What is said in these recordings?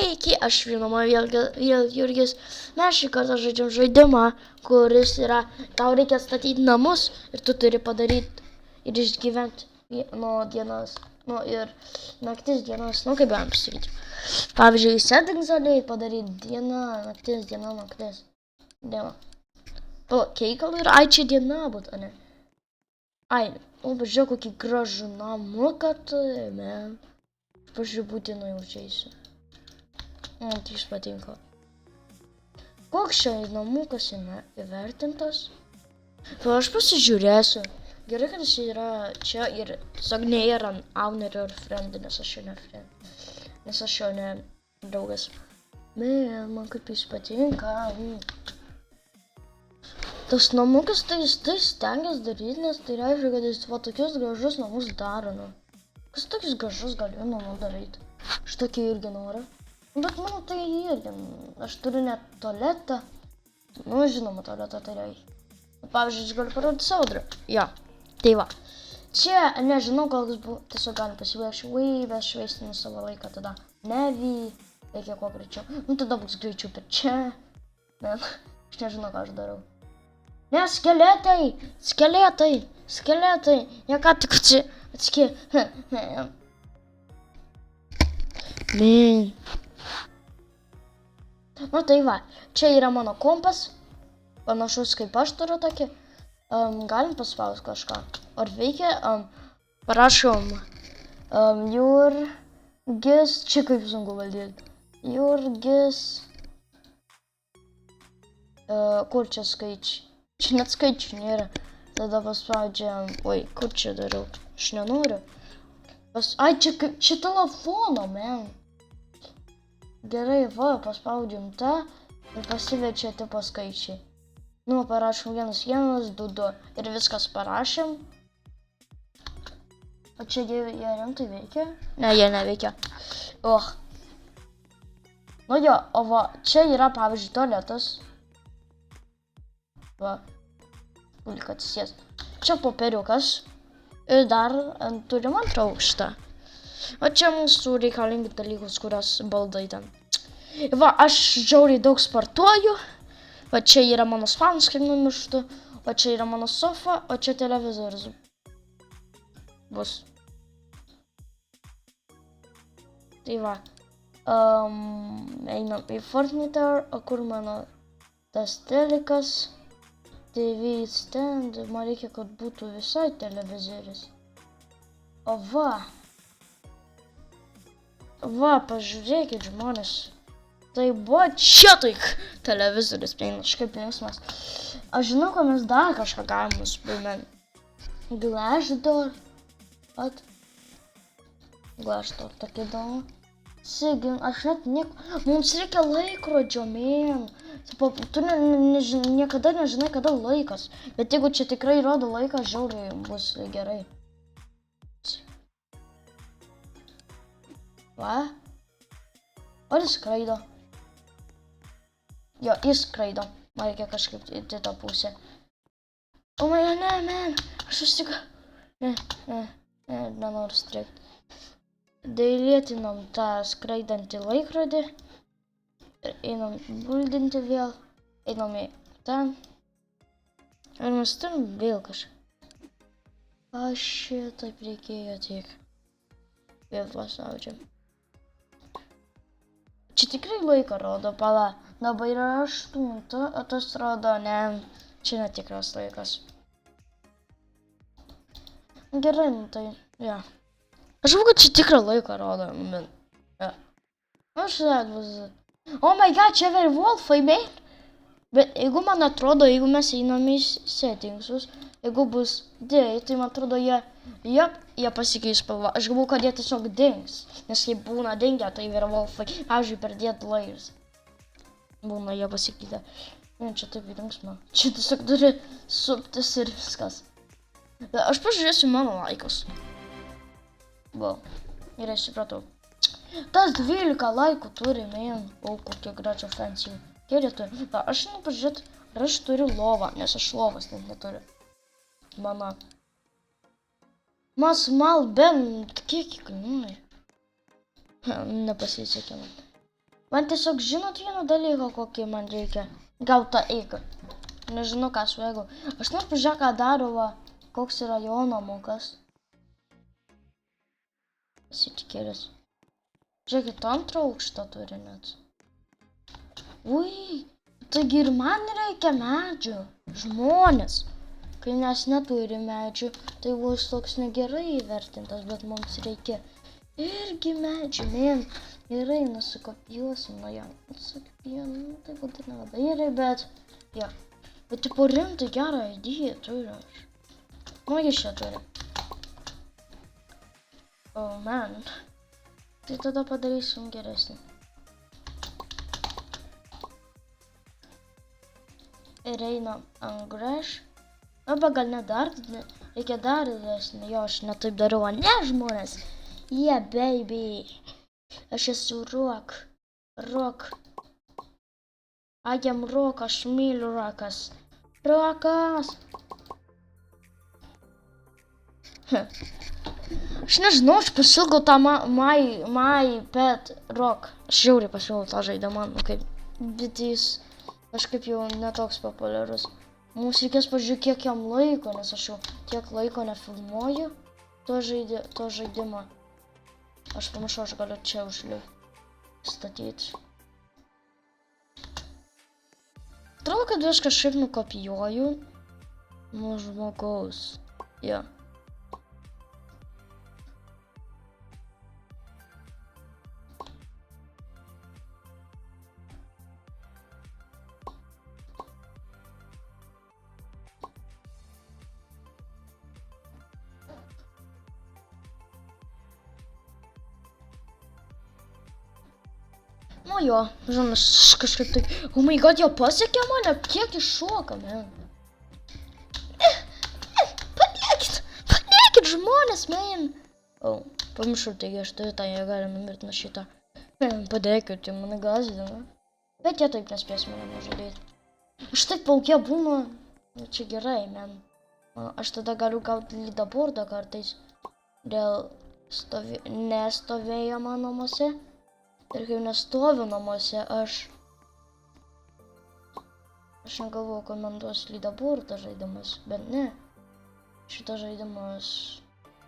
Sveiki, aš žinoma vėl Jurgis. Mes šį kartą žaidžiam žaidimą, kuris yra, tau reikia statyti namus ir tu turi padaryti ir išgyventi nuo dienos, ir naktis dienos, kaip galim pasakyti. Pavyzdžiui, settings galėjai padaryti diena, naktis, diena, naktis. Diena. Keikal ir čia diena būt, ne? Pažiūrėk, kokį gražų namuką turi, man. Pažiūrėk, būtinai užeisiu. Man tai patinka. Koks čia namukas įvertintas? Aš pasižiūrėsiu. Gerai, kad jis yra čia ir tiesiog nėra ownerio ir friend, nes aš jo ne draugas. Man kaip jis patinka. Tas namukas tai jis stengiasi daryti, nes tai reiškia, kad jis tokius gražus namus daro. Kas tokius gražus galiu namų daryti? Aš tokį irgi noriu. Bet mano tai irgi, aš turiu net tualetą. Žinoma, tualetą tai reikia. Pavyzdžiui, aš galiu parodyti savo draugą. Jo, tai va. Čia, nežinau, gal jis buvo, tiesiog galim pasivaikščioti, bet švaistinu savo laiką tada. Reikia kuo greičiau. Tada bus greičiau, bet čia. Aš nežinau, ką aš darau. Ne, skeletai. Jie ką tik atskė. Tai va, čia yra mano kompas, panašus kaip aš turiu tokį, galim paspausti kažką, ar veikia, parašom, Jurgis, čia kaip sunku valdyti, Jurgis, kur čia skaičiai, čia net skaičių nėra, tada paspaudžiam, kur čia dariau, aš nenoriu, čia telefono, man. Gerai, paspaudžiam tą ir pasiverčia tipo skaičiai. Parašom 1, 1, 2, 2 ir viskas parašėm. O čia jie rimtai veikia? Ne, jie neveikia. O va, čia yra, pavyzdžiui, tualetas. Va, pulik atsisės. Čia popieriukas ir dar turim antrą aukštą. O čia mūsų reikalingi dalykus, kurios baldai ten. Va, aš žiauriai daug sportuoju. Va, čia yra mano spanas, kaip numirštu. O čia yra mano sofa, o čia televizorius bus. Tai va. Einam į Fortnite, o kur mano tas telikas. TV stand, man reikia, kad būtų visai televizorius. O va. Va, pažiūrėkit, žmonės. Tai buvo čia taik televizorius, kaip linksmas. Aš žinau, kad mes dar kažką galim nusipirkti. Glaždor. Glaždor, tokia įdomu. Aš net nieko. Mums reikia laikrodžio, man. Tu niekada nežinai, kada laikas. Bet jeigu čia tikrai rodo laiką, žiauriai bus gerai. Va? Ar jis skraido? Jo, jis skraido. Man reikia kažkaip į tą pusę. O ne, man. Aš užsiga. Nenoriu streikti. Dailėtinam tą skraidantį laikrodį. Ir einam buldinti vėl. Einam į ten. Ir mes turim vėl kažką. Aš šitaip reikėjo tiek. Vėl pasaučiam. Čia tikrai laiką rodo, pala. Dabar yra 8, o tas rodo, ne, čia netikras laikas. Gerai, tai, ja. Aš žinau, kad čia tikrą laiką rodo, bet, Aš bus. Oh my god, čia Werewolfai, man. Bet jeigu man atrodo, jeigu mes einam į settingsus, jeigu bus day, tai man atrodo, jie pasikeis spalva. Aš galvoju, kad jie tiesiog dings. Nes jei būna dingę, tai Werewolfai, pavyzdžiui, per Dead Layers. Būna jie pasikeitę. Čia taip linksma. Čia tiesiog turi suptis ir viskas. Aš pažiūrėsiu mano laikus. Va, ir aš supratau. Tas 12 laikų turi, man. O, kokie gražio fancy. Kiek turi. Aš žinau pažiūrėti, ar aš turiu lovą, nes aš lovas net neturiu. Mano. Mas mal bent kiek kainuoja. Nepasisekė man. Man tiesiog žinot vieną dalyką, kokį man reikia. Gauta eiga. Nežinau, ką su eigu. Aš nors pažiūrėk, ką daro, va, koks yra jo namukas. Pasitikėlis. Žiūrėkit, antrą aukštą turi net. Ui, taigi ir man reikia medžių. Žmonės. Kai mes neturi medžių, tai bus toks negerai įvertintas, bet mums reikia irgi medžių, man. Gerai, nusikopijuosim, na jo. Nusikopijom, tai būtų nelabai gerai, bet... Jo. Bet tipo rimtai gerą idėją turiu aš. Nu, jis čia turi. Oh, man. Tai tada padarysim geresnį. Ir einam ant greš. Arba gal ne dar, reikia dar didesnį. Jo, aš netaip dariau, ne žmonės. Yeah, baby. Aš esu rock. Rock. I am rock, aš myliu rockas. Rockas. Aš nežinau, aš pasilgau tą my pet rock. Aš žiauriai pasilgau tą žaidimą, nu kaip, bet jis kažkaip jau netoks populiarus. Mums reikės pažiūrėti, kiek jam laiko, nes aš jau tiek laiko nefilmuoju to žaidimą. Aš pamašau, aš galiu čia statyti. Atrodo, kad aš kažkaip nukopijuoju nuo žmogaus. Jo. Nu jo, žinoma, kažkaip tai... Oh my god, jo pasiekė mane, kiek iššoka, man. Padėkit žmonės, man. O, pamiršau, taigi aš turiu tą jėgalę numirti nuo šitą. Padėkit, tai mane gąsdina. Bet jie taip nespės mane nužudyti. Aš taip lauke būnu, čia gerai, man. Aš tada galiu gauti leaderboardą kartais dėl nestovėjimo namuose. Ir kai nestoviu namuose, aš negalvoju, kad man duos leaderboardą žaidimas, bet ne. Šitas žaidimas,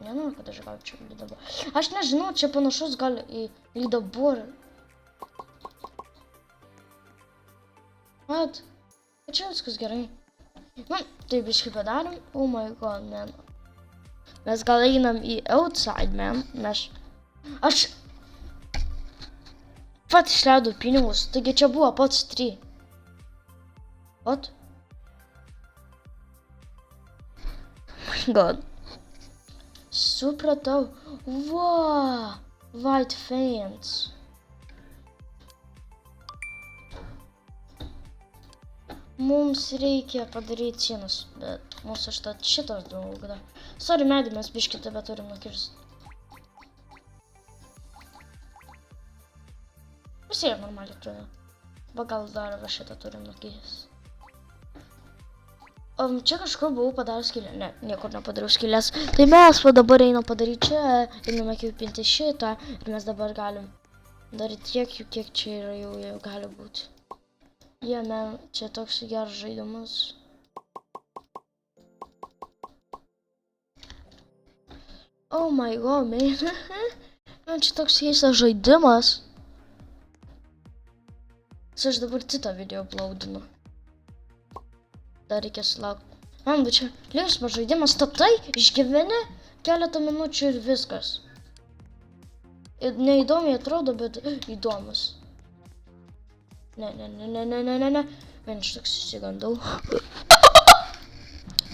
nenoriu, kad aš gaučiau leaderboardą. Aš nežinau, čia panašus gal į leaderboardą. Vat, čia viskas gerai. Man, tai biškai padarėm. Oh my god, man. Mes gal einam į outside, man. Aš pats išleidau pinigus, taigi čia buvo pats 3. What? Oh my god. Supratau. Wow. White fence. Mums reikia padaryti sienas, bet mums aš šitas daug. Sorry, medį, mes biškį tebe turim nukirsti. Visi yra normaliai atrodo. Va gal dar va šitą turim nukirsti. Čia kažkur buvau padaręs skylę. Ne, niekur nepadariau skylės. Tai mes va dabar einam padaryti čia, einame kipinti šitą ir mes dabar galim daryti tiek jų, kiek čia yra jau gali būti. Man, čia toks geras žaidimas. Oh my god, man. Man čia toks keistas žaidimas. Aš dabar kitą video uploadinu. Dar reikės laukti. Man, bet čia linksmas žaidimas, statai, išgyveni keletą minučių ir viskas. Neįdomiai atrodo, bet įdomus. Ne. Man, aš toks įsigandau.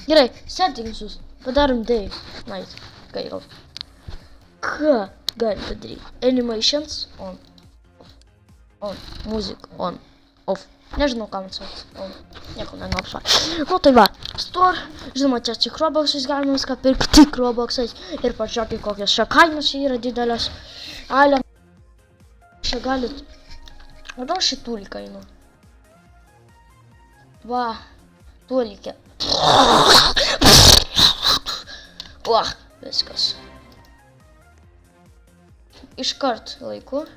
Gerai, settingsus. Padarom day, night. Ką galim padaryti? Animations, on. On, music, on, off. Nežinau, ką man sakyti. On, nieko nenopsuoju. Nu tai va, store. Žinoma, čia tik Robuxais galima viską pirkti, tik Robuxais. Ir pažiūrėkit, kokios čia kainos yra didelės. Alė. Čia galit. Gal šitų kainų. Va, tuo lygia. Va, viskas. Iškart laiku.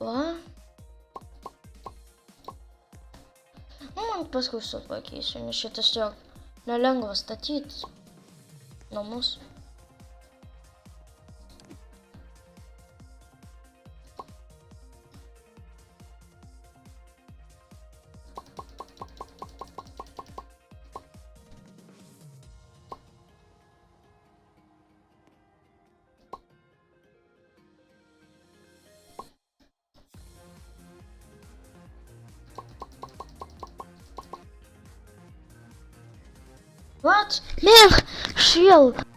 Va. Nu, man paskui sutvarkysiu, nes čia tiesiog nelengva statyti namus. What? Man, shield.